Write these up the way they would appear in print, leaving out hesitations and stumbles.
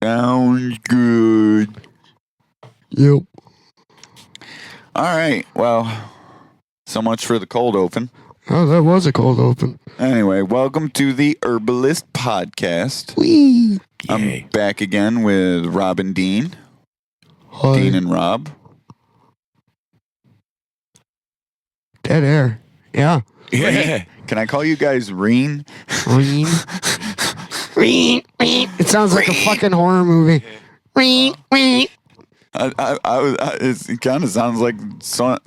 Sounds good. Yep. All right. Well, so much for the cold open. Oh, that was a cold open. Anyway, welcome to the Herbalist Podcast. Whee! I'm back again with Rob and Dean. Hi. Dean and Rob. Dead air. Yeah. Yeah. Can I call you guys Reen? Reen. Reen. Reen. It sounds like a fucking horror movie. Reen. Reen. It kind of sounds like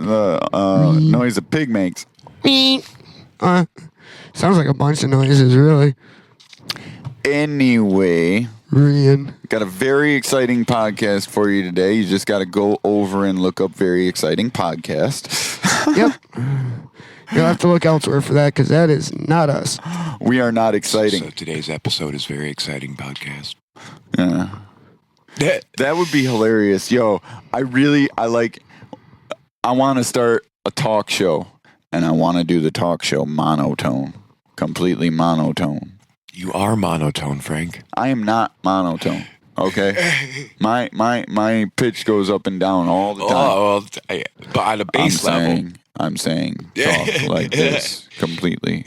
noise a pig makes. Reen. Sounds like a bunch of noises, really. Anyway, Reen. got a very exciting podcast for you today. You just got to go over and look up Very Exciting Podcast. Yep. You'll have to look elsewhere for that because that is not us. We are not exciting. So today's episode is Very Exciting Podcast. Yeah. That would be hilarious. Yo, I want to start a talk show, and I want to do the talk show monotone, completely monotone. You are monotone, Frank. I am not monotone. Okay, my pitch goes up and down all the time. Oh, well, but on a base level. I'm saying talk like this completely.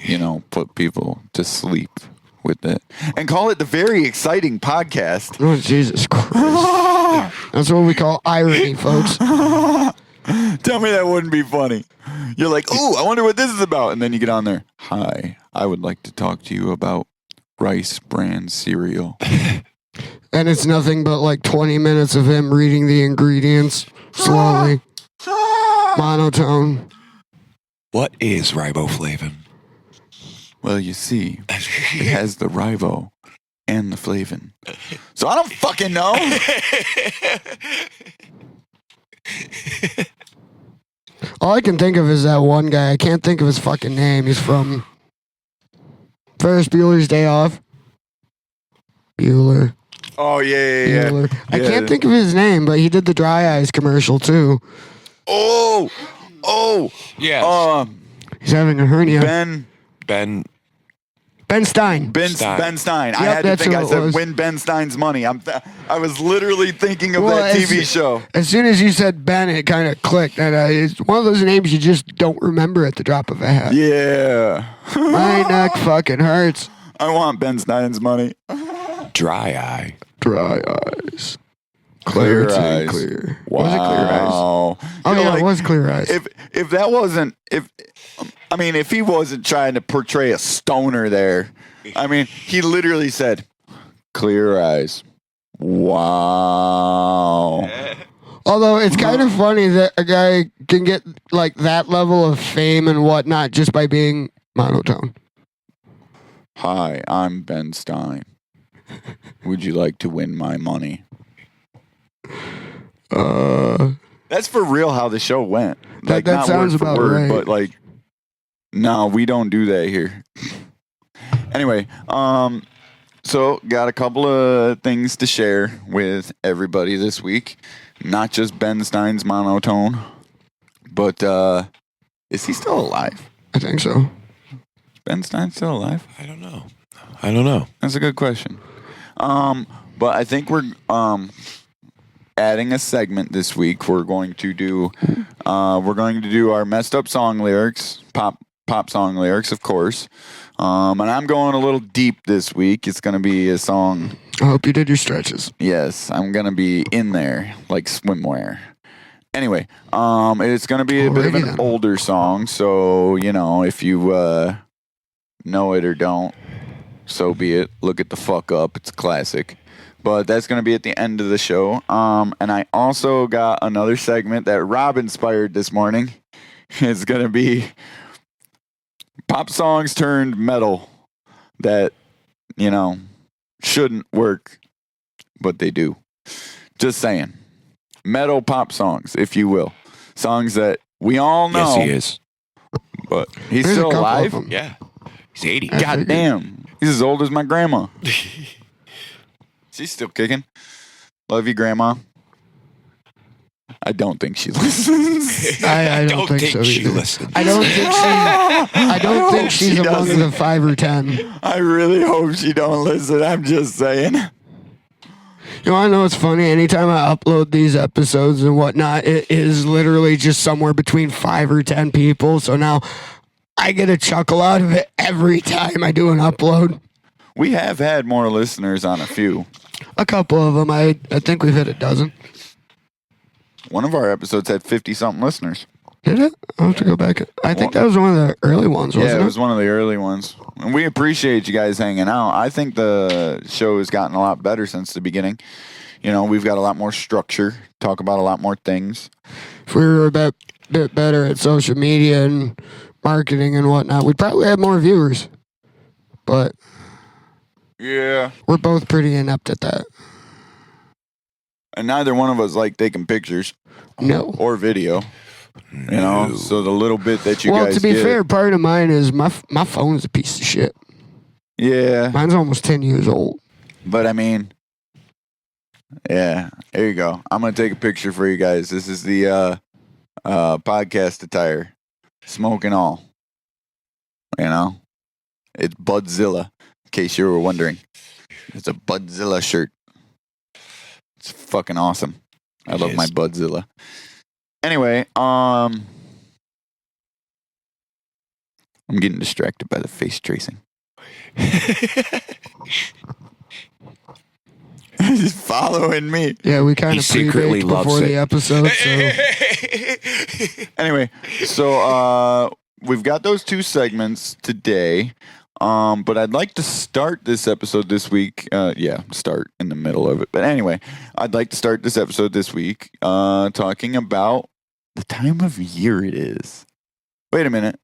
Put people to sleep with it, and call it the Very Exciting Podcast. Oh, Jesus Christ. That's what we call irony, folks. Tell me that wouldn't be funny. You're like, oh, I wonder what this is about. And then you get on there. Hi, I would like to talk to you about Rice Bran cereal. And it's nothing but like 20 minutes of him reading the ingredients slowly. Monotone. What is riboflavin? Well, you see, it has the ribo and the flavin. So I don't fucking know. All I can think of is that one guy. I can't think of his fucking name. He's from Ferris Bueller's Day Off. Bueller. Oh, yeah. Bueller. I can't think of his name, but he did the Dry Eyes commercial too. Oh. Yes. He's having a hernia. Ben Stein. Ben Stein. I had to think. I said, win Ben Stein's money. I was literally thinking of that TV show. As soon as you said Ben, it kind of clicked. And it's one of those names you just don't remember at the drop of a hat. Yeah. My neck fucking hurts. I want Ben Stein's money. Dry Eye. Dry Eyes. Clear Clarity, Eyes. Clear. Wow. Was it Clear Eyes? Oh, yeah, it was Clear Eyes. If that wasn't, if he wasn't trying to portray a stoner there, he literally said, Clear Eyes. Wow. Although it's kind of funny that a guy can get like that level of fame and whatnot just by being monotone. Hi, I'm Ben Stein. Would you like to win my money? That's for real how the show went. Like, that not sounds word for about word, right. but no, we don't do that here. Anyway, so got a couple of things to share with everybody this week. Not just Ben Stein's monotone, but is he still alive? I think so. Is Ben Stein still alive? I don't know. That's a good question. But I think we're adding a segment this week. We're going to do our messed up song lyrics, pop song lyrics, of course. And I'm going a little deep this week. It's going to be a song. I hope you did your stretches. Yes, I'm going to be in there like swimwear. Anyway, it's going to be a bit of an older song. So, if you know it or don't, so be it. Look it the fuck up. It's a classic. But that's going to be at the end of the show. And I also got another segment that Rob inspired this morning. It's going to be pop songs turned metal that, shouldn't work, but they do. Just saying. Metal pop songs, if you will. Songs that we all know. Yes, he is. But he's There's still a couple of alive? them. Yeah. He's 80. God damn. He's as old as my grandma. She's still kicking. Love you, Grandma. I don't think she listens. I don't think so she either. listens. I don't think she's she among doesn't. the 5 or 10. I really hope she don't listen. I'm just saying. You know, I know it's funny. Anytime I upload these episodes and whatnot, it is literally just somewhere between 5 or 10 people. So now I get a chuckle out of it every time I do an upload. We have had more listeners on a few. A couple of them. I think we've hit a dozen. One of our episodes had 50-something listeners. Did it? I'll have to go back. I think that was one of the early ones, wasn't Yeah, it? it was one of the early ones. And we appreciate you guys hanging out. I think the show has gotten a lot better since the beginning. You know, we've got a lot more structure, talk about a lot more things. If we were a bit better at social media and marketing and whatnot, we'd probably have more viewers. But Yeah. we're both pretty inept at that. And neither one of us like taking pictures No. or video. You know, so the little bit that you Well, guys to be get, fair, part of mine is my phone's a piece of shit. Yeah. Mine's almost 10 years old. But I mean, yeah, there you go. I'm going to take a picture for you guys. This is the podcast attire. Smoke and all. You know? It's Budzilla, in case you were wondering. It's a Budzilla shirt. It's fucking awesome. I love my Budzilla. Anyway, I'm getting distracted by the face tracing. He's following me. Yeah, we kind He of secretly pre-baked loves before it. the episode, so Anyway, so we've got those two segments today. But I'd like to start this episode this week. Start in the middle of it. But anyway, I'd like to start this episode this week talking about the time of year it is. Wait a minute.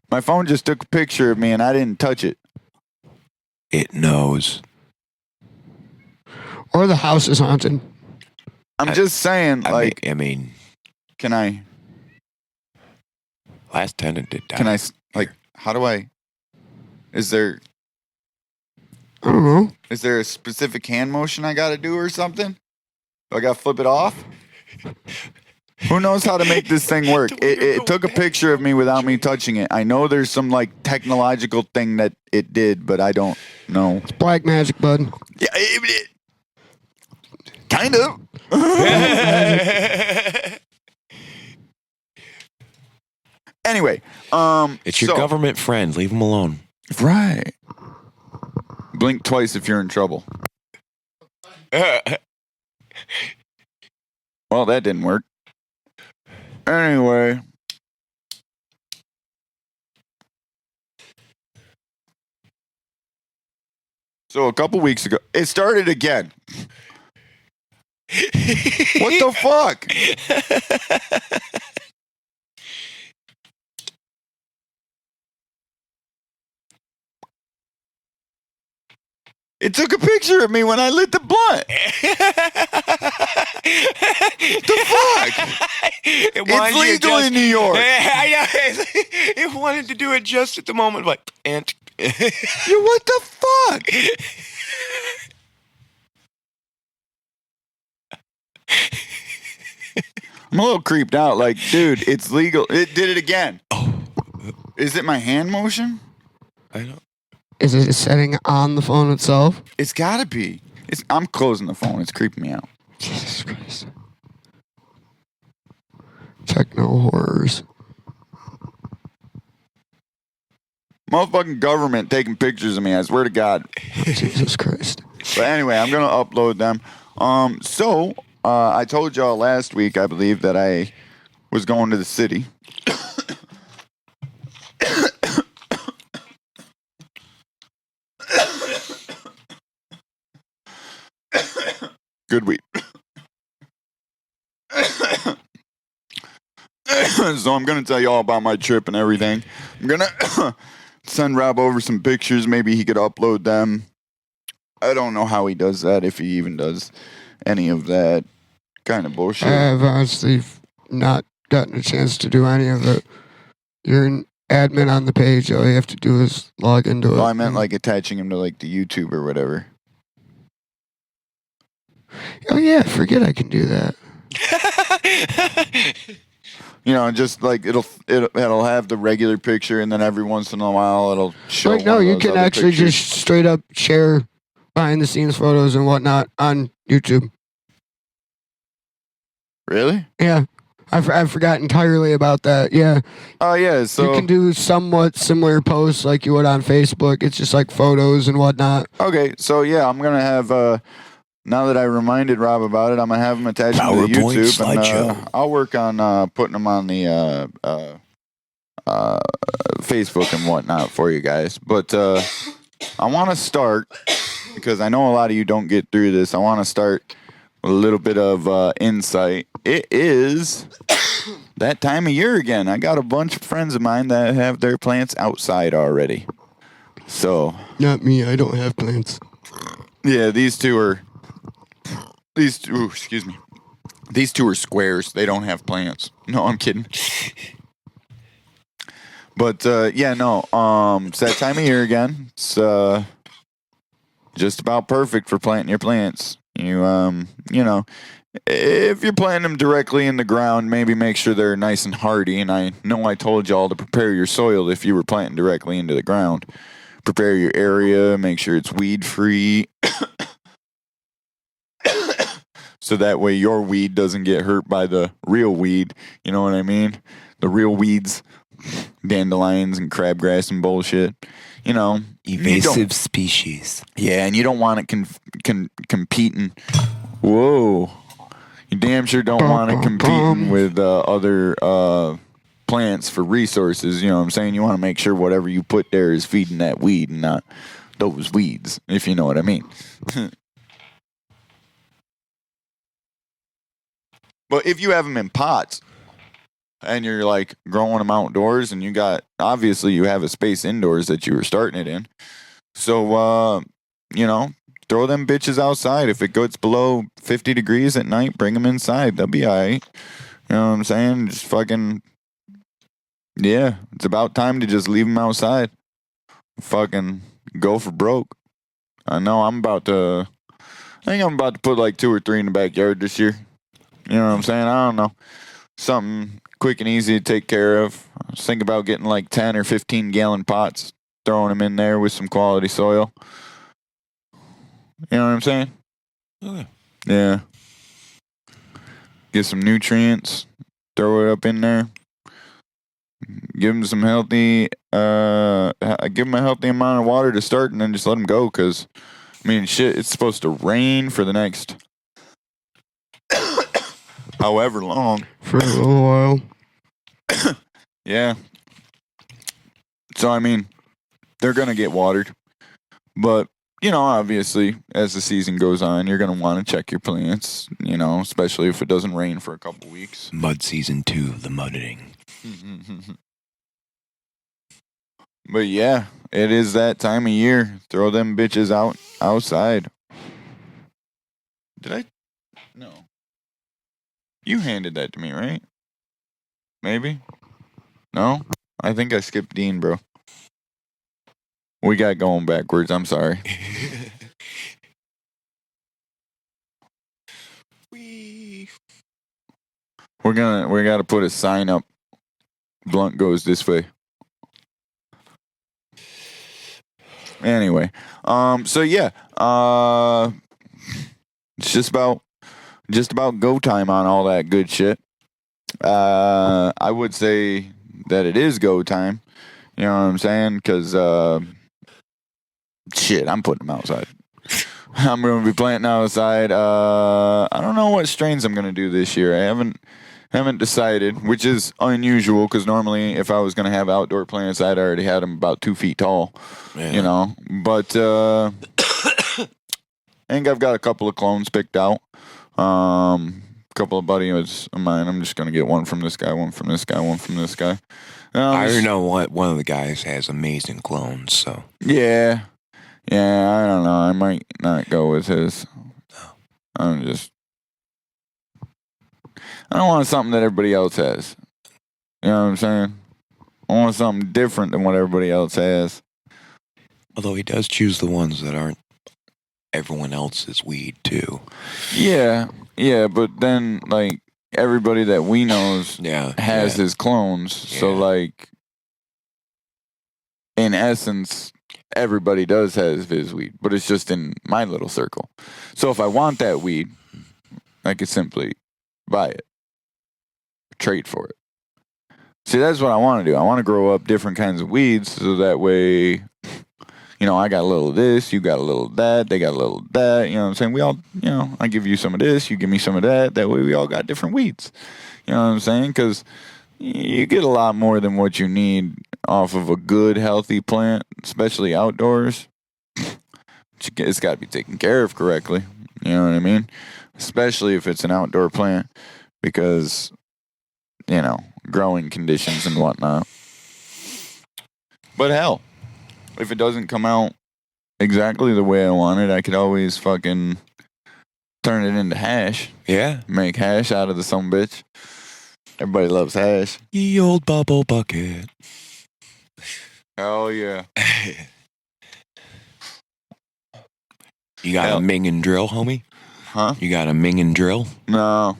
My phone just took a picture of me and I didn't touch it. It knows. or the house is haunted. I'm just saying, like, I mean, can I, last tenant did die. how do I, is there I don't know. a specific hand motion I got to do or something? Do I got to flip it off? Who knows how to make this thing work? It took a picture of me without me touching it. I know there's some like technological thing that it did, but I don't know. It's black magic, bud. Yeah, kind of. Anyway, It's your government friend. Leave him alone. Right. Blink twice if you're in trouble. Well, that didn't work. Anyway. So a couple weeks ago, it started again. What the fuck? It took a picture of me when I lit the blunt. The fuck? It's legal in New York. I know. It wanted to do it just at the moment, but and Yo, what the fuck? I'm a little creeped out. Like, dude, it's legal. It did it again. oh, Is it my hand motion? I don't. Is it a setting on the phone itself? It's gotta be. I'm closing the phone. It's creeping me out. Jesus Christ. Techno horrors. Motherfucking government taking pictures of me. I swear to God. Jesus Christ. But anyway, I'm gonna upload them. So I told y'all last week, I believe, that I was going to the city. Good week. So I'm gonna tell you all about my trip and everything. I'm gonna send Rob over some pictures. Maybe he could upload them. I don't know how he does that, if he even does any of that kind of bullshit. I have honestly not gotten a chance to do any of it. You're an admin on the page. All you have to do is log into it. Well, I meant like attaching him to like the YouTube or whatever. Oh yeah, I forget I can do that. You know, just like it'll have the regular picture, and then every once in a while it'll show. Like no, one of you those can other actually pictures. just straight up share behind the scenes photos and whatnot on YouTube. Really? Yeah. I forgot entirely about that. Yeah. Oh yeah. So you can do somewhat similar posts like you would on Facebook. It's just like photos and whatnot. okay. So yeah, I'm gonna have. Now that I reminded Rob about it, I'm gonna have him attach them to PowerPoint YouTube, and slideshow. I'll work on putting them on the Facebook and whatnot for you guys. But I want to start because I know a lot of you don't get through this. I want to start with a little bit of insight. It is that time of year again. I got a bunch of friends of mine that have their plants outside already. So Not me. I don't have plants. yeah, these two are excuse me. These two are squares. They don't have plants. No, I'm kidding. But yeah, no. It's that time of year again. It's just about perfect for planting your plants. You know, if you're planting them directly in the ground, maybe make sure they're nice and hardy. And I know I told y'all to prepare your soil if you were planting directly into the ground. Prepare your area, make sure it's weed free. So that way your weed doesn't get hurt by the real weed. You know what I mean? The real weeds, dandelions and crabgrass and bullshit. You know, Evasive species. yeah, and you don't want it competing. Whoa. You damn sure don't want it competing with other plants for resources. You know what I'm saying? You want to make sure whatever you put there is feeding that weed and not those weeds, if you know what I mean. But if you have them in pots and you're like growing them outdoors and obviously you have a space indoors that you were starting it in. So, you know, throw them bitches outside. If it gets below 50 degrees at night, bring them inside. They'll be all right. You know what I'm saying? Just fucking, yeah, it's about time to just leave them outside. Fucking go for broke. I know I think I'm about to put like 2 or 3 in the backyard this year. You know what I'm saying? I don't know. Something quick and easy to take care of. I was thinking about getting like 10 or 15 gallon pots, throwing them in there with some quality soil. You know what I'm saying? Okay. Yeah. Get some nutrients, throw it up in there. Give them some healthy, give them a healthy amount of water to start and then just let them go. Because, I mean, shit, it's supposed to rain for the next however long. For a little while. Yeah. So, I mean, they're going to get watered. But, you know, obviously, as the season goes on, you're going to want to check your plants, you know, especially if it doesn't rain for a couple weeks. Mud season 2, the mudding. But yeah, it is that time of year. Throw them bitches outside. Did I? No. You handed that to me, right? Maybe? No? I think I skipped Dean, bro. We got going backwards. I'm sorry. We gotta put a sign up. Blunt goes this way. Anyway, so yeah, it's just about go time on all that good shit. I would say that it is go time. You know what I'm saying? Because shit, I'm putting them outside. I'm going to be planting outside. I don't know what strains I'm going to do this year. I haven't decided, which is unusual because normally if I was going to have outdoor plants, I'd already had them about 2 feet tall, you know. But I think I've got a couple of clones picked out. A couple of buddies of mine. I'm just going to get one from this guy, one from this guy, one from this guy. I already know one of the guys has amazing clones, so. Yeah, I don't know. I might not go with his. I don't want something that everybody else has. You know what I'm saying? I want something different than what everybody else has. Although he does choose the ones that aren't everyone else's weed, too. Yeah, but then, like, everybody that we knows has his clones. So, like, in essence, everybody does have his weed, but it's just in my little circle. So if I want that weed, I could simply buy it, trade for it. See, that's what I want to do. I want to grow up different kinds of weeds so that way, I got a little of this, you got a little of that, they got a little of that. You know what I'm saying? We all, I give you some of this, you give me some of that. That way we all got different weeds. You know what I'm saying? Because you get a lot more than what you need off of a good, healthy plant, especially outdoors. It's got to be taken care of correctly. You know what I mean? Especially if it's an outdoor plant because, growing conditions and whatnot. But hell, if it doesn't come out exactly the way I want it, I could always fucking turn it into hash. Yeah. Make hash out of the sumbitch. Everybody loves hash. Ye old bubble bucket. Hell yeah. You got a Ming and drill, homie? Huh? You got a Ming and drill? No.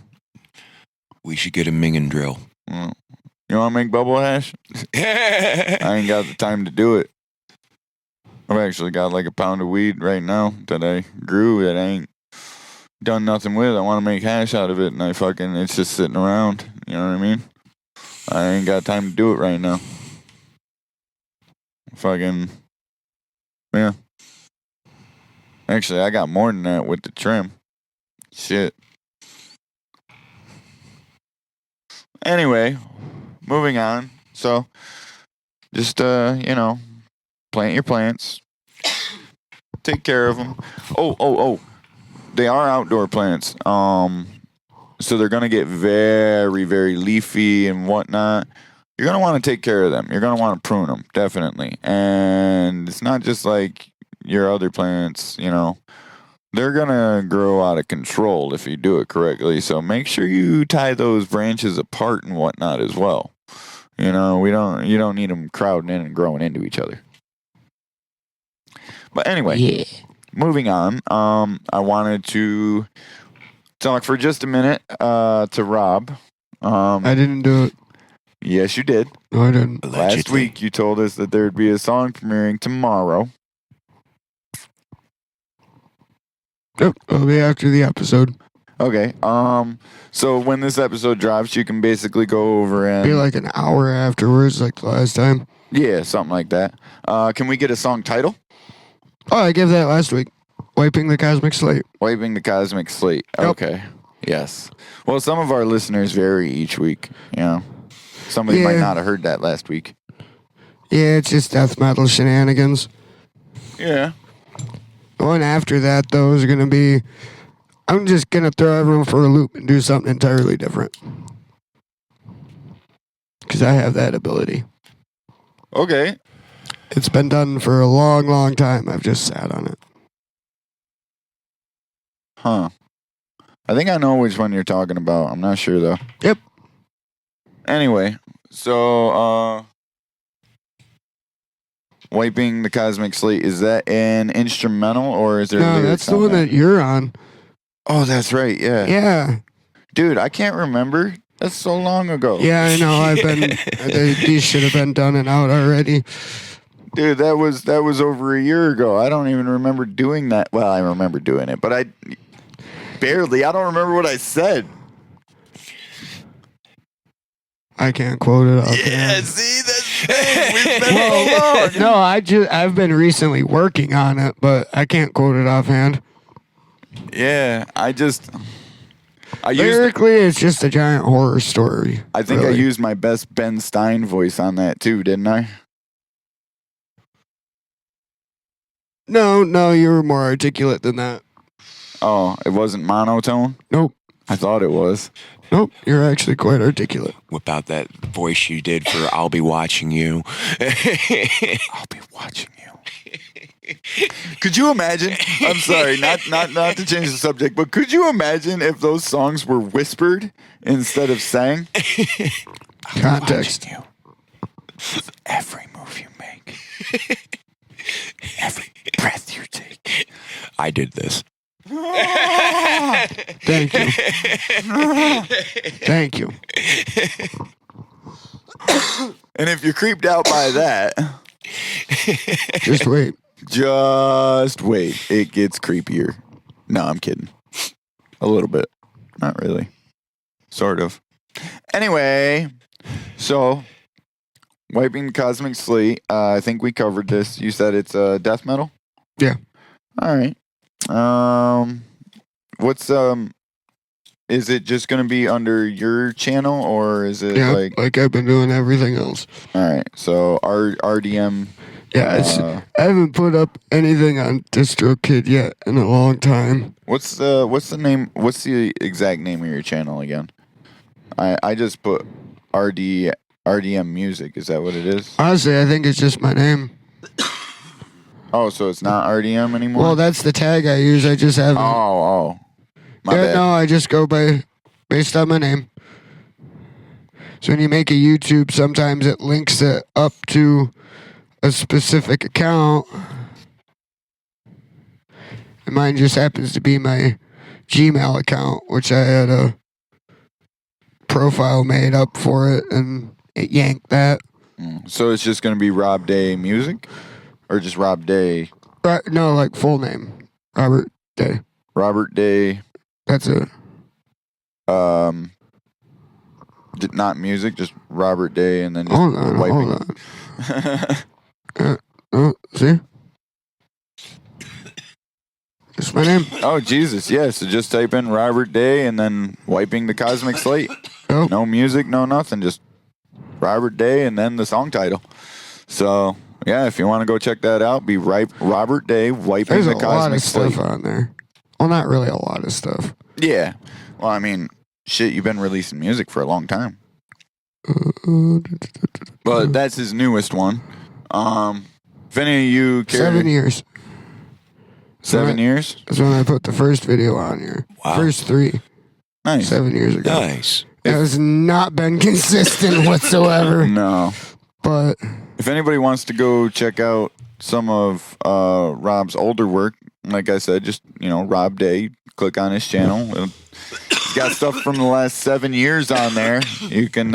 We should get a Ming and drill. You want to make bubble hash? I ain't got the time to do it. I've actually got like a pound of weed right now that I grew that I ain't done nothing with. I want to make hash out of it, and it's just sitting around. You know what I mean? I ain't got time to do it right now. Yeah. Actually, I got more than that with the trim. Shit. Anyway, moving on. So, just, plant your plants. Take care of them. Oh. They are outdoor plants. So they're going to get very, very leafy and whatnot. You're going to want to take care of them. You're going to want to prune them, definitely. And it's not just like your other plants, they're going to grow out of control if you do it correctly. So make sure you tie those branches apart and whatnot as well. You don't need them crowding in and growing into each other. But anyway, moving on. I wanted to talk for just a minute to Rob. I didn't do it. Yes, you did. No, I didn't. Last week, you told us that there'd be a song premiering tomorrow. Yep, it'll be after the episode. Okay. So when this episode drops, you can basically go over and Be like an hour afterwards, like the last time. Yeah, something like that. Can we get a song title? Oh, I gave that last week. Wiping the Cosmic Slate. Wiping the Cosmic Slate. Yep. Okay. Yes. Well, some of our listeners vary each week. Somebody might not have heard that last week. Yeah, it's just death metal shenanigans. Yeah. The one after that, though, is going to be... I'm just going to throw everyone for a loop and do something entirely different. Because I have that ability. Okay. It's been done for a long, long time. I've just sat on it. Huh. I think I know which one you're talking about. I'm not sure, though. Yep. Anyway, so, Wiping the Cosmic Slate, is that an instrumental, or is there No, that's the one that you're on. Oh, that's right, yeah. Yeah. Dude, I can't remember. That's so long ago. Yeah, I know. These should have been done and out already. Dude, that was over a year ago. I don't even remember doing that. Well, I remember doing it, but I don't remember what I said. I can't quote it off. Yeah, see, that's the thing. We've been so long. No, I've been recently working on it, but I can't quote it offhand. Yeah, Lyrically, it's just a giant horror story. I think really. I used my best Ben Stein voice on that too, didn't I? No, you were more articulate than that. Oh, it wasn't monotone? Nope. I thought it was. Nope, you're actually quite articulate. Whip out that voice you did for I'll Be Watching You. I'll be watching you. Could you imagine? I'm sorry, not to change the subject, but could you imagine if those songs were whispered instead of sang? Context. You. Every move you make. Every breath you take. I did this. Thank you. Thank you. And if you're creeped out by that, Just wait. Just wait. It gets creepier. No, I'm kidding. A little bit. Not really. Sort of. Anyway, so Wiping the Cosmic Slate. I think we covered this. You said it's death metal? Yeah. All right. What's is it just gonna be under your channel or is it Yeah, like I've been doing everything else. all right, so RDM Yeah, I haven't put up anything on DistroKid yet in a long time. what's the name, what's the exact name of your channel again? I just put RDM Music, is that what it is? Honestly, I think it's just my name. Oh, so it's not RDM anymore? Well, that's the tag I use. I just have. Oh. My bad. No, I just go based on my name. So when you make a YouTube, sometimes it links it up to a specific account. And mine just happens to be my Gmail account, which I had a profile made up for it, and it yanked that. So it's just gonna be Rob Day Music? Or just Rob Day? No, like full name. Robert Day. Robert Day. That's it. Not music, just Robert Day, and then just Hold on. Oh, see? It's my name. Oh, Jesus, yeah. So just type in Robert Day and then Wiping the Cosmic Slate. Oh. No music, no nothing. Just Robert Day and then the song title. So, yeah, if you want to go check that out, be Robert Day, Wiping There's the a lot Cosmic of Slate. stuff on there. Well, not really a lot of stuff. Yeah. Well, I mean, shit, you've been releasing music for a long time. But that's his newest one. If any of you care... 7 years. 7 years? That's when I put the first video on here. Wow. First 3. Nice. 7 years ago. Nice. It has not been consistent whatsoever. No. But If anybody wants to go check out some of Rob's older work, like I said, just, Rob Day, click on his channel. He's got stuff from the last 7 years on there. You can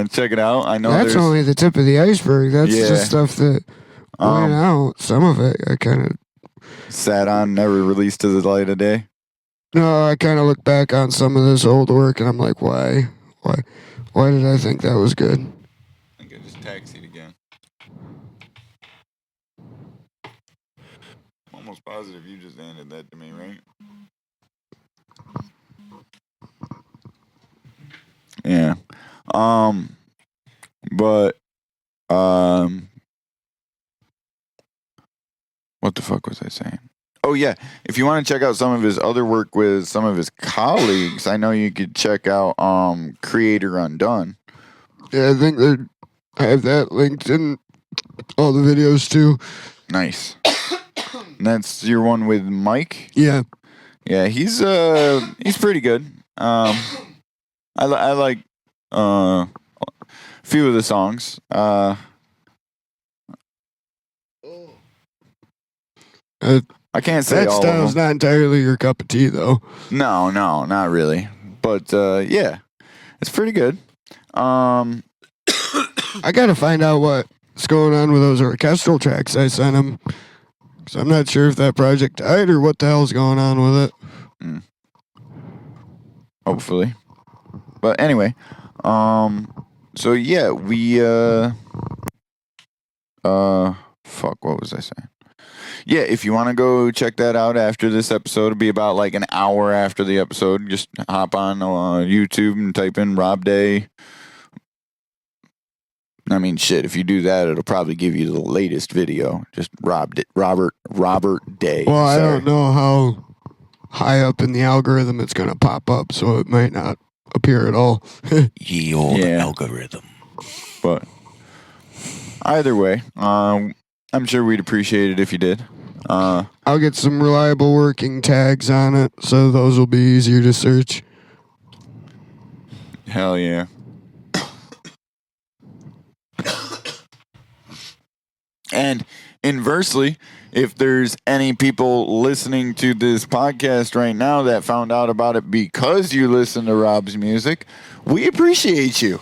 check it out. I know that's only the tip of the iceberg. That's Yeah. the stuff that went out. Some of it I kind of... sat on, never released to the light of day. No, I kind of look back on some of this old work and I'm like, why did I think that was good? I think I just taxied again. I'm almost positive you just handed that to me, right? Yeah. But what the fuck was I saying? Oh yeah, if you want to check out some of his other work with some of his colleagues, I know you could check out Creator Undone. Yeah, I think I have that linked in all the videos too. Nice. And that's your one with Mike? Yeah. Yeah, he's pretty good. I like a few of the songs. I can't say That all of style's them. not entirely your cup of tea, though. No, not really. But yeah, it's pretty good. I gotta find out what's going on with those orchestral tracks I sent him. Cause I'm not sure if that project died or what the hell's going on with it. Hopefully. But anyway, so yeah, we fuck, what was I saying? Yeah, if you want to go check that out after this episode, it'll be about like an hour after the episode. Just hop on YouTube and type in Rob Day. I mean, shit, if you do that, it'll probably give you the latest video. Just Robert Day. Well, I Sorry. don't know how high up in the algorithm it's gonna pop up, so it might not appear at all. Ye old Yeah. algorithm. But either way, I'm sure we'd appreciate it if you did. I'll get some reliable working tags on it, so those will be easier to search. Hell yeah. And inversely, if there's any people listening to this podcast right now that found out about it because you listen to Rob's music, we appreciate you.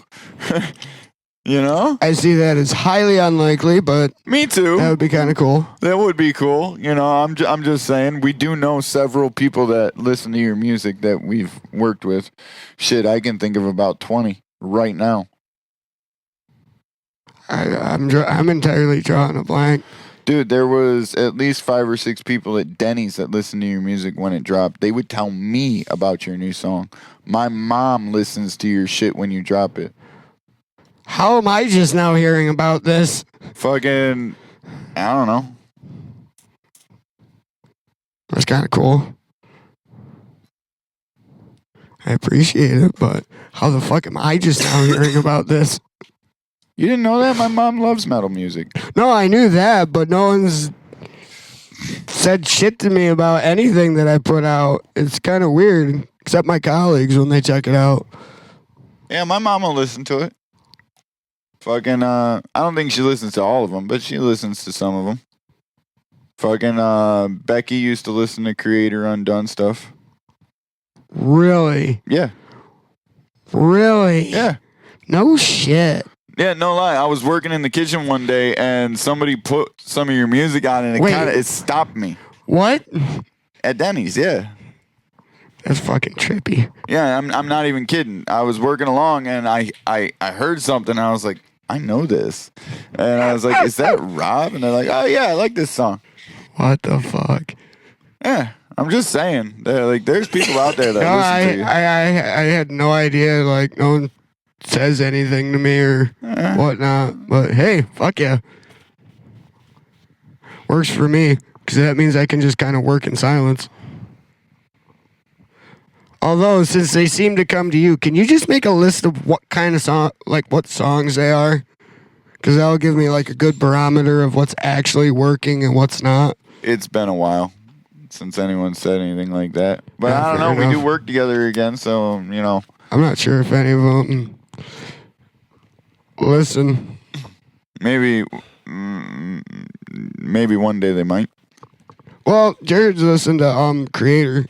You know? I see that as highly unlikely, but Me too. that would be kind of cool. That would be cool. You know, I'm just saying we do know several people that listen to your music that we've worked with. Shit, I can think of about 20 right now. I'm entirely drawing a blank. Dude, there was at least 5 or 6 people at Denny's that listened to your music when it dropped. They would tell me about your new song. My mom listens to your shit when you drop it. How am I just now hearing about this? Fucking, I don't know. That's kind of cool. I appreciate it, but how the fuck am I just now hearing about this? You didn't know that? My mom loves metal music. No, I knew that, but no one's said shit to me about anything that I put out. It's kind of weird, except my colleagues when they check it out. Yeah, my mom will listen to it. Fucking, I don't think she listens to all of them, but she listens to some of them. Fucking, Becky used to listen to Creator Undone stuff. Really? Yeah. Really? Yeah. No shit. Yeah, no lie. I was working in the kitchen one day and somebody put some of your music on and Wait. it stopped me. What? At Denny's, yeah. That's fucking trippy. Yeah, I'm not even kidding. I was working along and I heard something. I was like, I know this. And I was like, is that Rob? And they're like, oh yeah, I like this song. What the fuck? Yeah, I'm just saying. There's people out there that No, listen to you. I had no idea. Like, no one says anything to me or whatnot. But hey, fuck yeah. Works for me, because that means I can just kind of work in silence. Although, since they seem to come to you, can you just make a list of what kind of song, like what songs they are? Because that'll give me like a good barometer of what's actually working and what's not. It's been a while since anyone said anything like that. But Yeah, I don't fair know. We enough. do work together again, so, you know. I'm not sure if any of them listen. Maybe one day they might. Well, Jared's listened to Creator.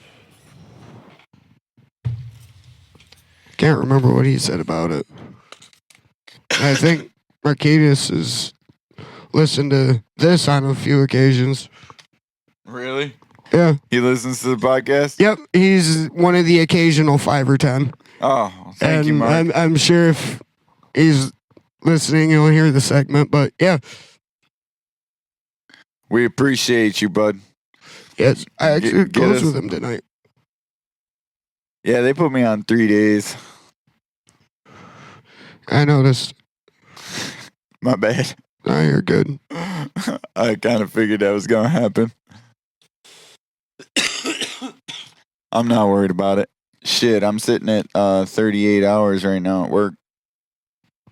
Can't remember what he said about it. I think Marcadius has listened to this on a few occasions. Really? Yeah. He listens to the podcast? Yep. He's one of the occasional 5 or 10. Oh, thank you, And Mark. I'm sure if he's listening, he'll hear the segment. But yeah. We appreciate you, bud. Yes. I actually Get closed us- with him tonight. Yeah, they put me on 3 days. I noticed. My bad. Oh, you're good. I kind of figured that was going to happen. I'm not worried about it. Shit, I'm sitting at 38 hours right now at work.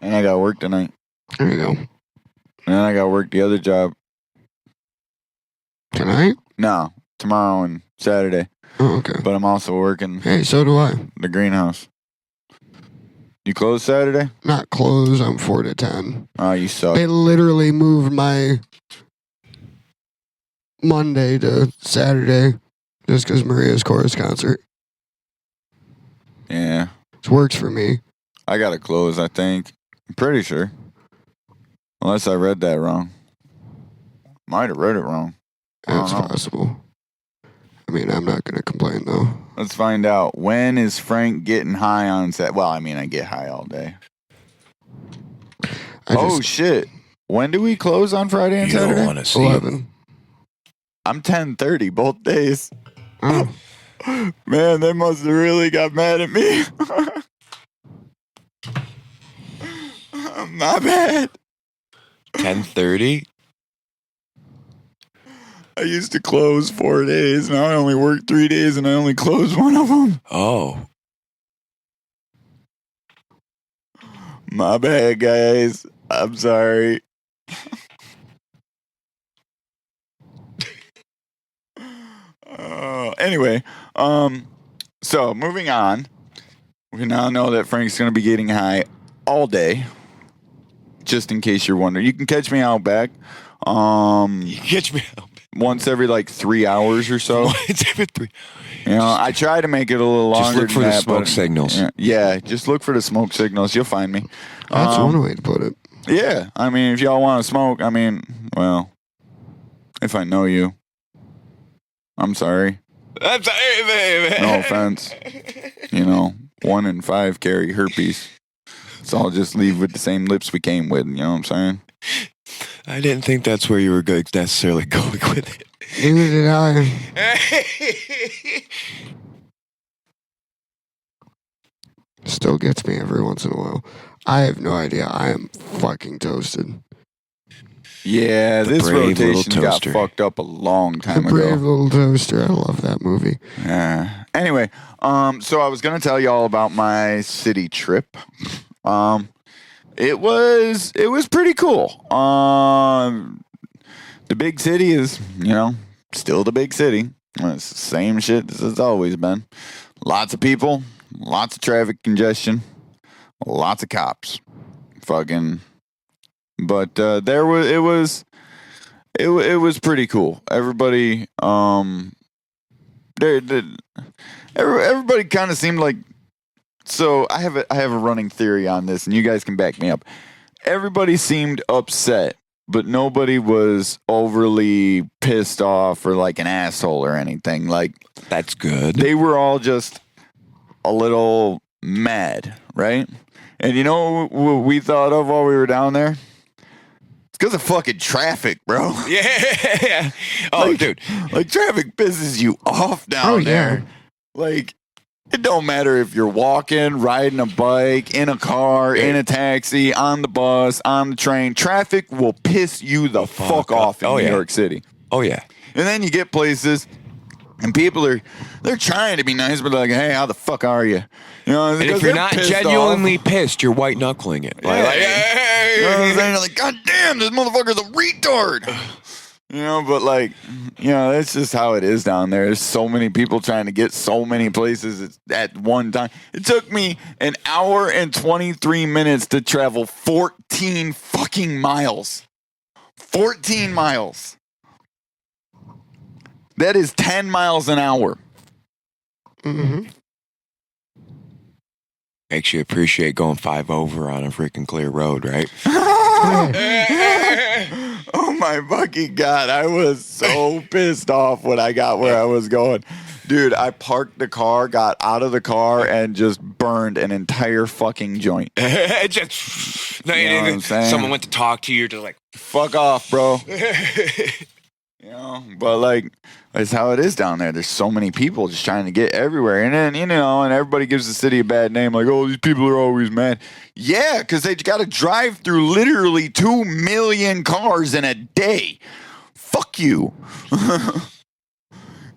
And I got work tonight. There you go. And then I got work the other job. Tonight? No, tomorrow and Saturday. Oh, okay. But I'm also working Hey, so do I. the greenhouse. You close Saturday? Not close. I'm 4 to 10. Oh, you suck. They literally moved my Monday to Saturday just because Maria's chorus concert. Yeah. It works for me. I got to close, I think. I'm pretty sure. Unless I read that wrong. Might have read it wrong. I don't That's know. possible. I mean, I'm not going to complain, though. Let's find out. When is Frank getting high on set? Well, I mean, I get high all day. I Shit. When do we close on Friday and You don't Saturday? want to see it. 11. I'm 10:30 both days. Oh, Man, they must have really got mad at me. My bad. 10:30. I used to close 4 days. Now I only work 3 days and I only close one of them. Oh, My bad, guys. I'm sorry. Anyway, so moving on. We now know that Frank's going to be getting high all day. Just in case you're wondering, you can catch me out back. you catch me out. Once every like 3 hours or so. It's every 3. You know, I try to make it a little longer. Just look for than the that, smoke but- signals. Yeah, just look for the smoke signals. You'll find me. That's one way to put it. Yeah, I mean, if y'all want to smoke, I mean, well, if I know you, I'm sorry. I'm sorry, baby. No offense. You know, 1 in 5 carry herpes. So I'll just leave with the same lips we came with. You know what I'm saying? I didn't think that's where you were necessarily going with it. Neither did I. Still gets me every once in a while. I have no idea. I am fucking toasted. Yeah, The this brave little rotation got toaster. fucked up a long The time Brave ago. Little Toaster. I love that movie. Yeah. Anyway, so I was gonna tell you all about my city trip. It was pretty cool. The big city is, you know, still the big city. It's the same shit as it's always been. Lots of people, lots of traffic congestion, lots of cops. Fucking. But it was pretty cool. Everybody, everybody kind of seemed like. So I have a running theory on this, and you guys can back me up. Everybody seemed upset, but nobody was overly pissed off or like an asshole or anything. Like That's good. they were all just a little mad, right? And you know what we thought of while we were down there? It's because of fucking traffic, bro. Yeah. Oh, Like- dude. Like traffic pisses you off down Oh, yeah. there. Like it don't matter if you're walking, riding a bike, in a car, in a taxi, on the bus, on the train. Traffic will piss you the fuck off in Oh, New yeah. York City. Oh, yeah. And then you get places and people they're trying to be nice, but they're like, hey, how the fuck are you? You know, And if you're not genuinely pissed, you're white knuckling it. Like, Yeah. You know what I'm saying? You're like, God damn, this motherfucker's a retard. You know, but like, you know, that's just how it is down there. There's so many people trying to get so many places at one time. It took me an hour and 23 minutes to travel 14 fucking miles. 14 miles. That is 10 miles an hour. Mm-hmm. Makes you appreciate going 5 over on a freaking clear road, right? Oh my fucking God. I was so pissed off when I got where I was going. Dude, I parked the car, got out of the car, and just burned an entire fucking joint. Just, no, You know what I'm saying? someone went to talk to you, you're just like, Fuck off, bro. You know, but like, that's how it is down there. There's so many people just trying to get everywhere. And then, you know, and everybody gives the city a bad name, like, oh, these people are always mad. Yeah, because they got to drive through literally 2 million cars in a day. Fuck you.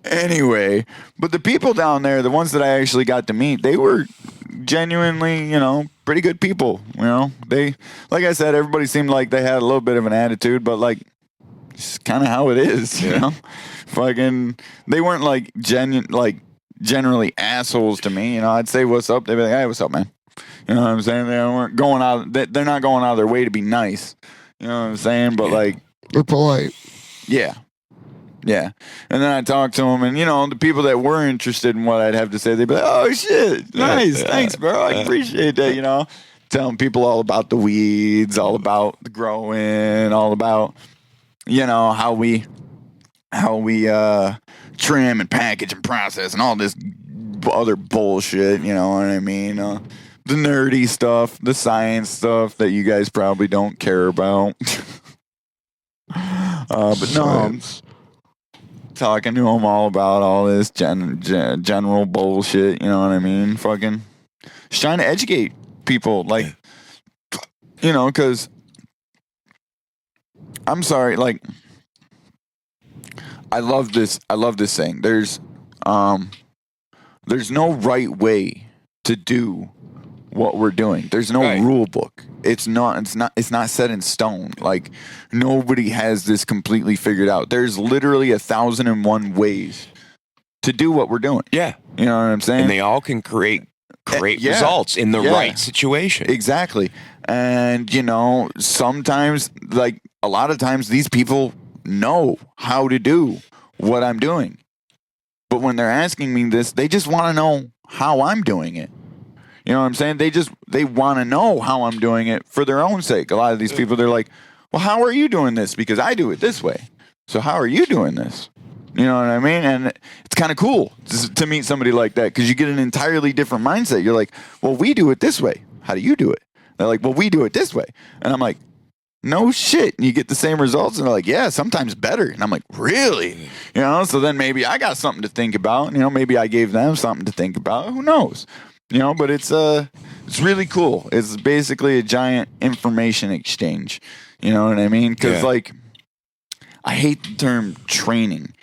Anyway, but the people down there, the ones that I actually got to meet, they were genuinely, you know, pretty good people. You know, they, like I said, everybody seemed like they had a little bit of an attitude, but like, it's kind of how it is, you know. Fucking, they weren't like generally assholes to me. You know, I'd say what's up, they'd be like, hey, what's up, man? You know what I'm saying? They weren't going out. They're not going out of their way to be nice. You know what I'm saying? But like, They're polite. yeah. Yeah. And then I talked to them, and, you know, the people that were interested in what I'd have to say, they'd be like, oh, shit. Nice. Thanks, bro. I appreciate that, you know. Telling people all about the weeds, all about the growing, all about, you know, how we trim and package and process and all this other bullshit, you know what I mean? The nerdy stuff, the science stuff that you guys probably don't care about. But no, I'm talking to them all about all this general bullshit, you know what I mean? Fucking just trying to educate people, like, you know, because I'm sorry, like, I love this saying. There's no right way to do what we're doing. There's no Right. rule book. It's not set in stone. Like, nobody has this completely figured out. There's literally 1,001 ways to do what we're doing. yeah. You know what I'm saying? And they all can create great yeah. results in the Yeah. right situation. Exactly. And, you know, sometimes, like, a lot of times these people know how to do what I'm doing, But when they're asking me this, they just want to know how I'm doing it. You know what I'm saying? They want to know how I'm doing it for their own sake. A lot of these people, they're like, well, how are you doing this? Because I do it this way. So how are you doing this? You know what I mean? And it's kind of cool to meet somebody like that because you get an entirely different mindset. You're like, well, we do it this way. How do you do it? They're like, well, we do it this way. And I'm like, no shit. And you get the same results. And they're like, yeah, sometimes better. And I'm like, really? You know, so then maybe I got something to think about. You know, maybe I gave them something to think about. Who knows? You know, but it's really cool. It's basically a giant information exchange. You know what I mean? Because, like, I hate the term training.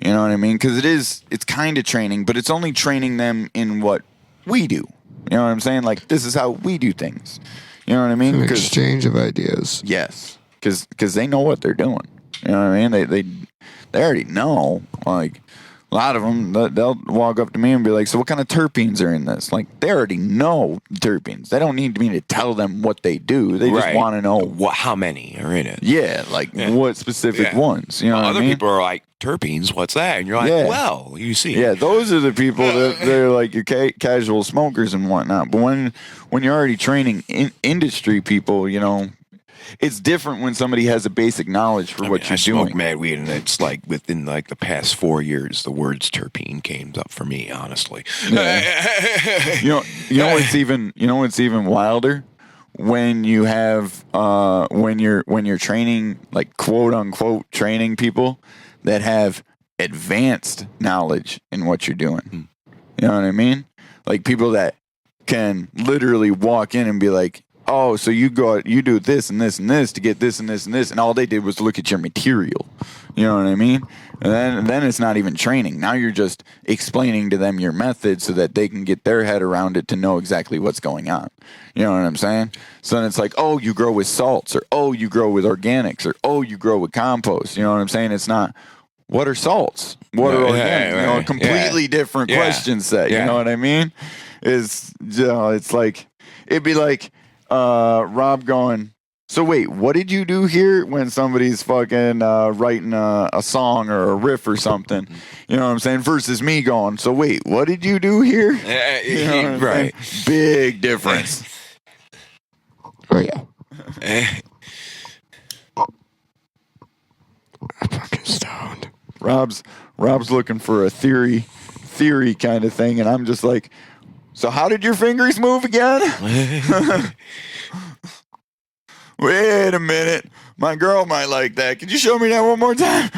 You know what I mean? Because it's kind of training, but it's only training them in what we do. You know what I'm saying? Like, this is how we do things. You know what I mean? An exchange of ideas. Yes, because they know what they're doing. You know what I mean? They already know. Like, a lot of them, they'll walk up to me and be like, so what kind of terpenes are in this? Like, they already know terpenes. They don't need me to tell them what they do. They just want to know how many are in it. Yeah, like what specific ones. You know what I mean? Other people are like, terpenes, what's that? And you're like, well, you see. Yeah, those are the people that they're like your casual smokers and whatnot. But when you're already training industry people, you know, it's different when somebody has a basic knowledge for what you're doing. I smoke mad weed, and it's like within like the past 4 years, the words terpene came up for me. Honestly, you know what's even wilder when you have when you're training, like, quote unquote training people that have advanced knowledge in what you're doing. You know what I mean? Like, people that can literally walk in and be like, oh, so you do this and this and this to get this and this and this, and all they did was look at your material. You know what I mean? And then it's not even training. Now you're just explaining to them your method so that they can get their head around it to know exactly what's going on. You know what I'm saying? So then it's like, oh, you grow with salts, or oh, you grow with organics, or oh, you grow with compost. You know what I'm saying? It's not, what are salts? What are organics? You know, a completely different question set. You know what I mean? It's like, it'd be like, Rob going, so wait, what did you do here when somebody's fucking writing a song or a riff or something? You know what I'm saying? Versus me going, so wait, what did you do here? You know right. Big difference. Oh, yeah. I'm fucking stoned. Rob's looking for a theory kind of thing, and I'm just like, so how did your fingers move again? Wait a minute. My girl might like that. Could you show me that one more time?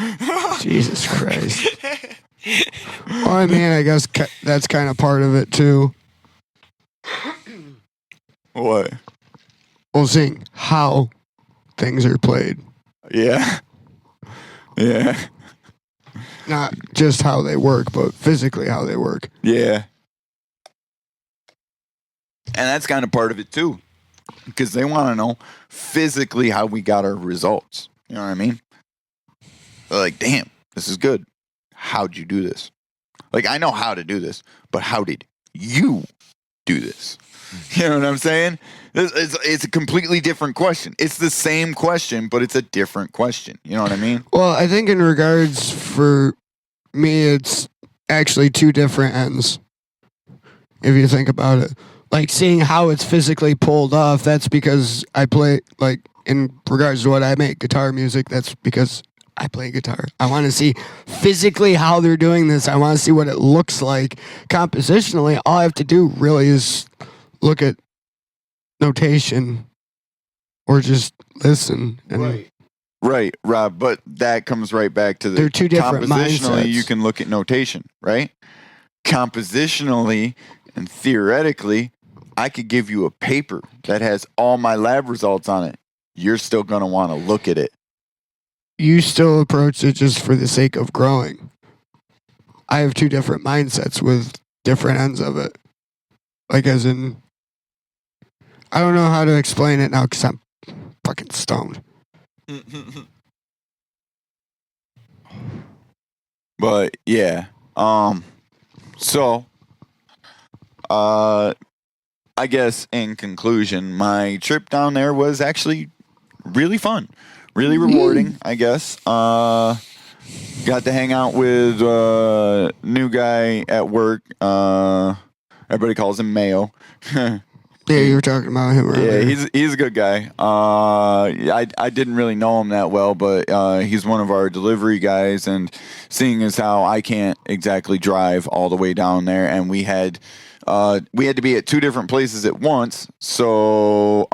Jesus Christ. Well, I mean, I guess that's kind of part of it, too. What? Well, seeing how things are played. Yeah. Yeah. Not just how they work, but physically how they work. Yeah. And that's kind of part of it, too. Because they want to know physically how we got our results. You know what I mean? They're like, damn, this is good. How'd you do this? Like, I know how to do this, but how did you do this? You know what I'm saying? It's a completely different question. It's the same question, but it's a different question. You know what I mean? Well, I think in regards for me, it's actually two different ends. If you think about it. Like, seeing how it's physically pulled off, that's because I play, like, in regards to what I make, guitar music, that's because I play guitar. I want to see physically how they're doing this. I want to see what it looks like. Compositionally, all I have to do really is look at notation or just listen. And Right, Rob, but that comes right back to the they're two different compositionally, mindsets. you can look at notation, right? Compositionally and theoretically, I could give you a paper that has all my lab results on it. You're still going to want to look at it. You still approach it just for the sake of growing. I have two different mindsets with different ends of it. Like, as in, I don't know how to explain it now because I'm fucking stoned. But yeah, so I guess in conclusion, my trip down there was actually really fun, really rewarding, I guess. Got to hang out with new guy at work. Everybody calls him Mayo. Yeah, you were talking about him earlier. Yeah, he's a good guy. I didn't really know him that well, but he's one of our delivery guys. And seeing as how I can't exactly drive all the way down there, and we had to be at two different places at once. So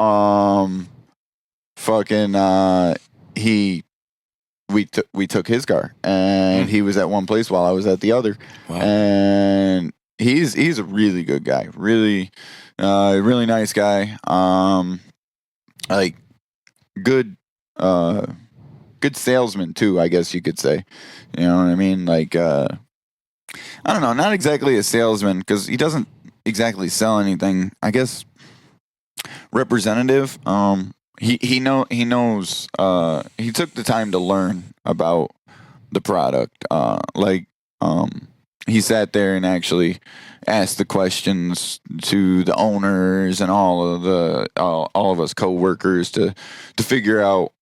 we took his car, and he was at one place while I was at the other. Wow. And he's a really good guy, really nice guy. Like good salesman too, I guess you could say. You know what I mean? Like I don't know, not exactly a salesman because he doesn't exactly sell anything. I guess representative. He knows. He took the time to learn about the product. He sat there and actually asked the questions to the owners and all of us co-workers to figure out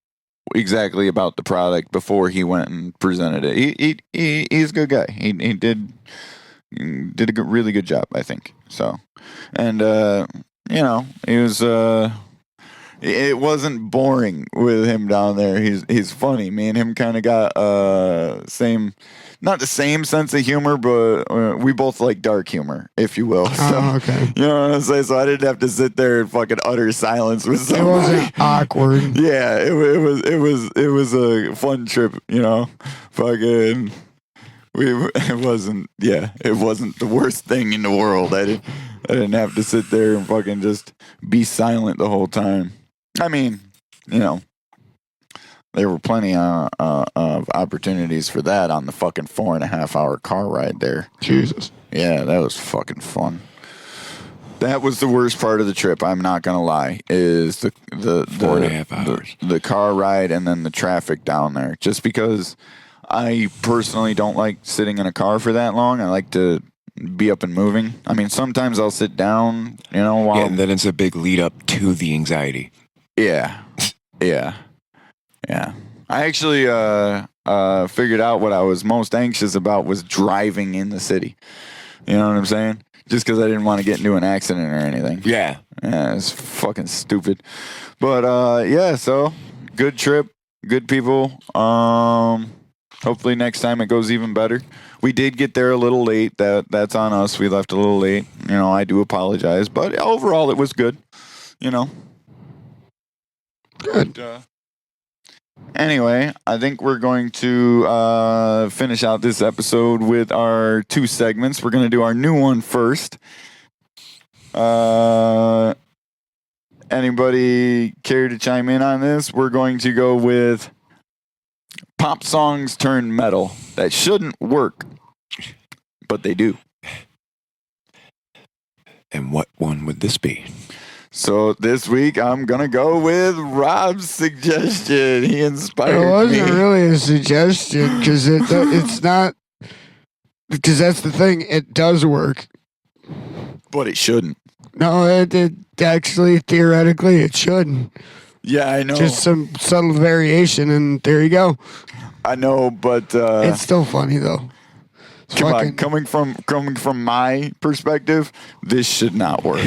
exactly about the product before he went and presented it. He's a good guy. He did a really good job, I think. So, and he was. It wasn't boring with him down there. He's funny. Me and him kind of got not the same sense of humor, but we both like dark humor, if you will. So, okay. You know what I'm saying? So I didn't have to sit there and fucking utter silence with somebody. It wasn't awkward. Yeah, it was a fun trip. Fucking. It wasn't the worst thing in the world. I didn't have to sit there and fucking just be silent the whole time. I mean, there were plenty of opportunities for that on the fucking 4.5 hour car ride there. Jesus. Yeah, that was fucking fun. That was the worst part of the trip. I'm not gonna lie. Is the 4.5 hours, the car ride, and then the traffic down there. Just because I personally don't like sitting in a car for that long. I like to be up and moving. I mean, sometimes I'll sit down, while... Yeah, and then it's a big lead up to the anxiety. Yeah. I actually figured out what I was most anxious about was driving in the city. You know what I'm saying? Just because I didn't want to get into an accident or anything. Yeah. Yeah, it's fucking stupid. But, so, good trip, good people. Hopefully next time it goes even better. We did get there a little late. That's on us. We left a little late. I do apologize. But overall, it was good. Good. Anyway, I think we're going to finish out this episode with our two segments. We're going to do our new one first. Anybody care to chime in on this? We're going to go with pop songs turn metal that shouldn't work, but they do. And what one would this be? So this week I'm gonna go with Rob's suggestion. He inspired me. It wasn't really a suggestion because it's not. Because that's the thing. It does work. But it shouldn't. No, it actually theoretically it shouldn't. Yeah, I know. Just some subtle variation, and there you go. I know, but It's still funny though. It's come fucking- on, coming from my perspective, this should not work.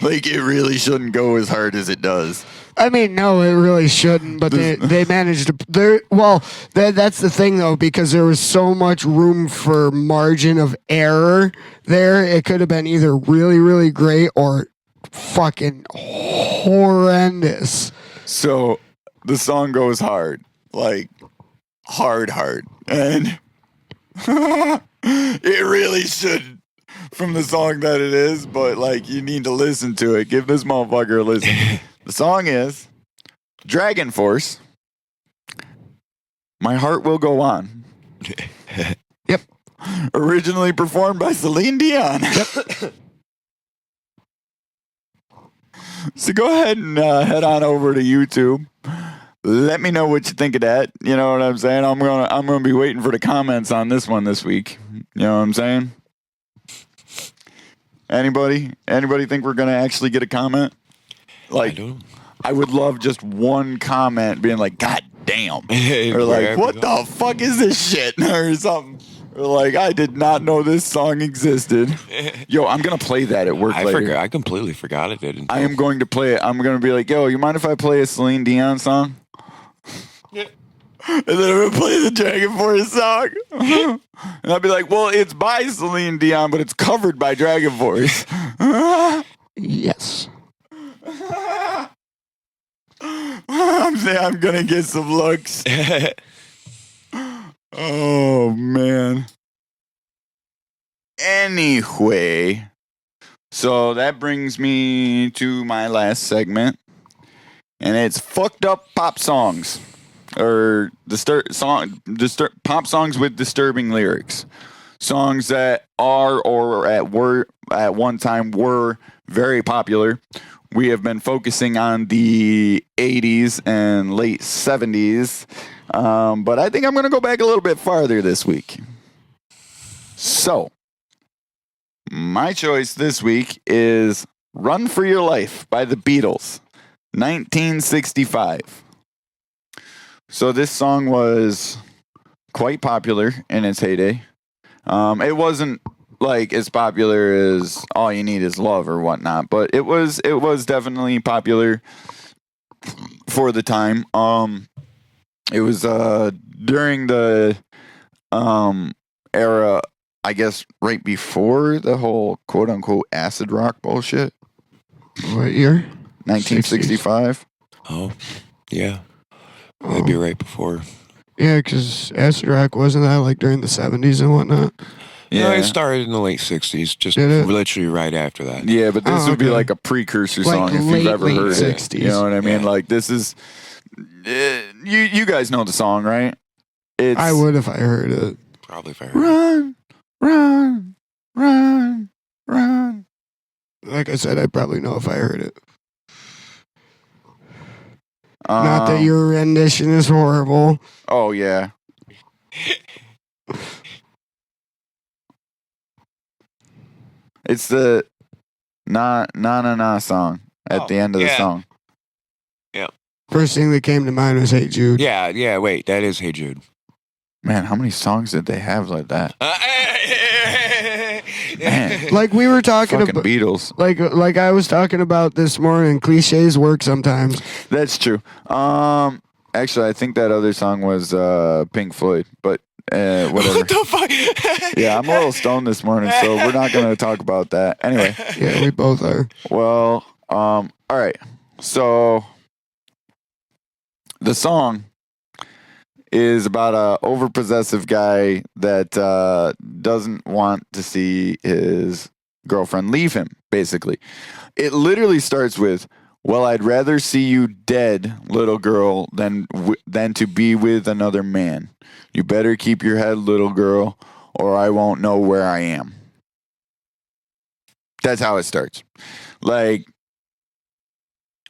Like, it really shouldn't go as hard as it does. I mean, no, it really shouldn't. But they managed to. That's the thing though, because there was so much room for margin of error there. It could have been either really, really great or fucking horrendous. So the song goes hard, like hard, and it really should from the song that it is, but like you need to listen to it. Give this motherfucker a listen. The song is Dragon Force. My Heart Will Go On. Yep. Originally performed by Celine Dion. Yep. So go ahead and head on over to YouTube. Let me know what you think of that. You know what I'm saying? I'm gonna be waiting for the comments on this one this week. You know what I'm saying? Anybody think we're gonna actually get a comment? Like, I don't know. I would love just one comment being like, God damn. Or like, what the fuck is this shit? Or something. Or like, I did not know this song existed. Yo, I'm going to play that at work later. I completely forgot it did. I am going to play it. I'm going to be like, yo, you mind if I play a Celine Dion song? Yeah. And then I'm going to play the Dragon Force song. And I'll be like, well, it's by Celine Dion, but it's covered by Dragon Force. Yes. I'm going to get some looks. Oh, man. Anyway, so that brings me to my last segment, and it's fucked up pop songs, or pop songs with disturbing lyrics, songs that are or at one time were very popular. We have been focusing on the 80s and late 70s, but I think I'm going to go back a little bit farther this week. So, my choice this week is Run for Your Life by the Beatles, 1965. So this song was quite popular in its heyday. It wasn't like as popular as All You Need Is Love or whatnot, but it was definitely popular for the time. It was during the era, I guess, right before the whole quote unquote acid rock bullshit. What year? 1965. Oh, yeah. That'd be right before. Yeah, because acid rock wasn't that like during the 70s and whatnot? Yeah, it started in the late 60s, just literally right after that. Yeah, but this would be like a precursor song if you've ever heard 60s. it. You know what I mean? Like, this is... you guys know the song, right? I would if I heard it. Probably if I heard it. Run, run, run, run. Like I said, I'd probably know if I heard it. Not that your rendition is horrible. Oh, yeah. It's the na song at the end of the song. Yeah. First thing that came to mind was Hey Jude. Yeah, wait, that is Hey Jude. Man, how many songs did they have like that? Man, Like we were talking fucking about Beatles. like I was talking about this morning, cliches work sometimes. That's true. Actually, I think that other song was Pink Floyd, but whatever. What the fuck? Yeah, I'm a little stoned this morning, so we're not going to talk about that. Anyway. Yeah, we both are. Well, all right. So the song is about a overpossessive guy that doesn't want to see his girlfriend leave him, basically. It literally starts with, well, I'd rather see you dead, little girl, than to be with another man. You better keep your head, little girl, or I won't know where I am. That's how it starts. Like,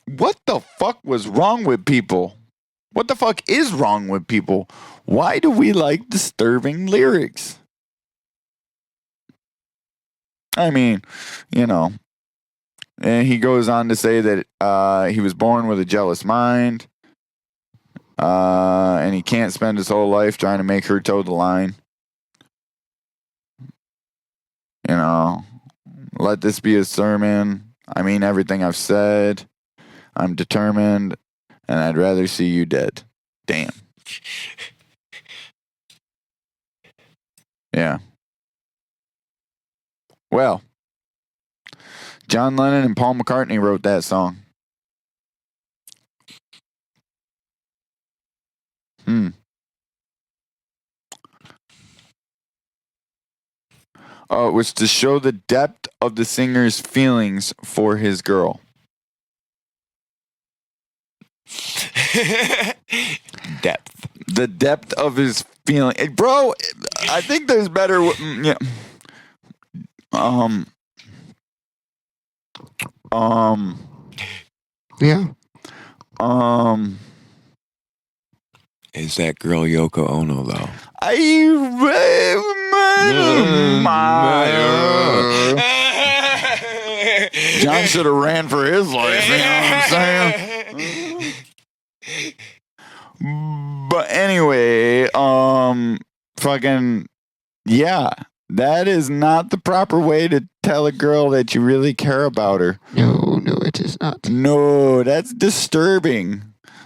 what the fuck was wrong with people? What the fuck is wrong with people? Why do we like disturbing lyrics? I mean, you know. And he goes on to say that he was born with a jealous mind. And he can't spend his whole life trying to make her toe the line. You know, let this be a sermon. I mean everything I've said. I'm determined, and I'd rather see you dead. Damn. Yeah. Well, John Lennon and Paul McCartney wrote that song. It was to show the depth of the singer's feelings for his girl. Depth. The depth of his feeling. Bro, I think there's better... Yeah. Yeah. Is that girl Yoko Ono, though? John should have ran for his life, you know what I'm saying? But anyway, fucking, yeah, that is not the proper way to tell a girl that you really care about her. No, it is not. No, that's disturbing.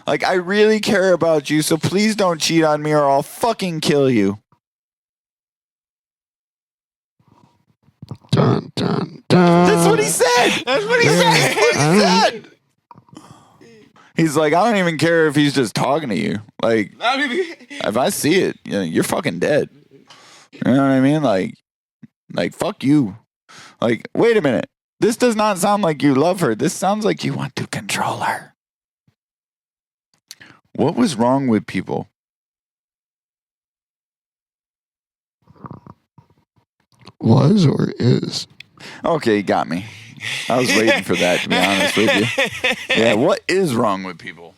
Like, I really care about you, so please don't cheat on me or I'll fucking kill you. Dun, dun, dun. That's what he said. That's what he said. That's what he said. He's like, I don't even care if he's just talking to you. Like, if I see it, you're fucking dead. You know what I mean? Like, fuck you. Like, wait a minute. This does not sound like you love her. This sounds like you want to control her. What was wrong with people? Was or is? Okay, you got me. I was waiting for that, to be honest with you. Yeah, what is wrong with people?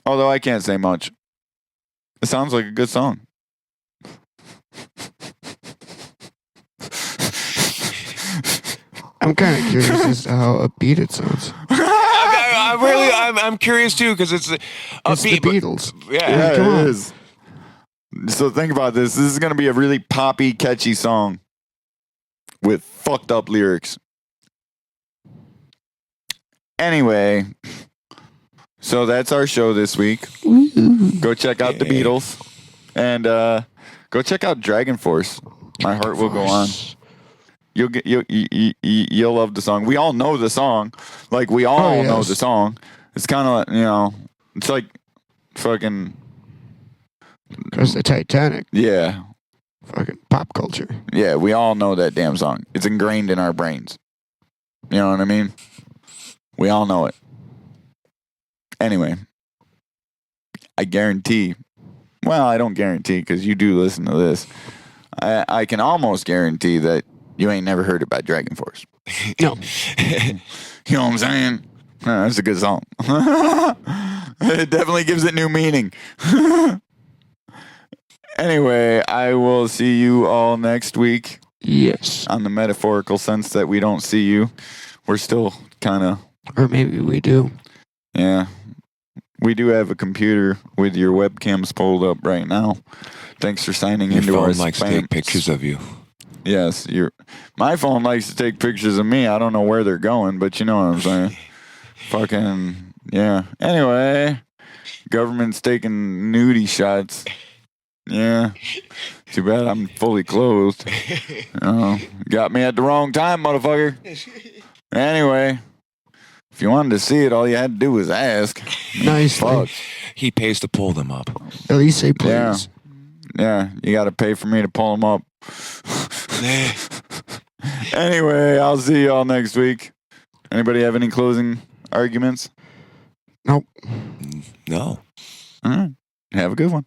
Although I can't say much. It sounds like a good song. I'm kind of curious as to how upbeat it sounds. I'm curious too because it's It's upbeat. the Beatles. Yeah, come it on. is. So think about this. This is going to be a really poppy, catchy song with fucked up lyrics. Anyway, so that's our show this week. Go check out the Beatles and go check out Dragon Force. My heart will go on. You'll love the song. We all know the song. Like, we all know the song. It's kind of, it's like fucking... Because the Titanic. Yeah. Fucking pop culture. Yeah, we all know that damn song. It's ingrained in our brains. You know what I mean? We all know it. Anyway, I guarantee... Well, I don't guarantee because you do listen to this. I can almost guarantee that you ain't never heard about Dragon Force. No. You know what I'm saying? That's a good song. It definitely gives it new meaning. Anyway, I will see you all next week. Yes. On the metaphorical sense that we don't see you. We're still kind of... Or maybe we do. Yeah. We do have a computer with your webcams pulled up right now. Thanks for signing Your into our phone likes to take pictures of you. Yes, my phone likes to take pictures of me. I don't know where they're going, but you know what I'm saying. Fucking, yeah. Anyway, government's taking nudie shots. Yeah. Too bad I'm fully clothed. Got me at the wrong time, motherfucker. Anyway, if you wanted to see it, all you had to do was ask. Nice. Fuck. He pays to pull them up. At least say please. Yeah, you got to pay for me to pull them up. Anyway, I'll see y'all next week. Anybody have any closing arguments? Nope. No. All right. Have a good one.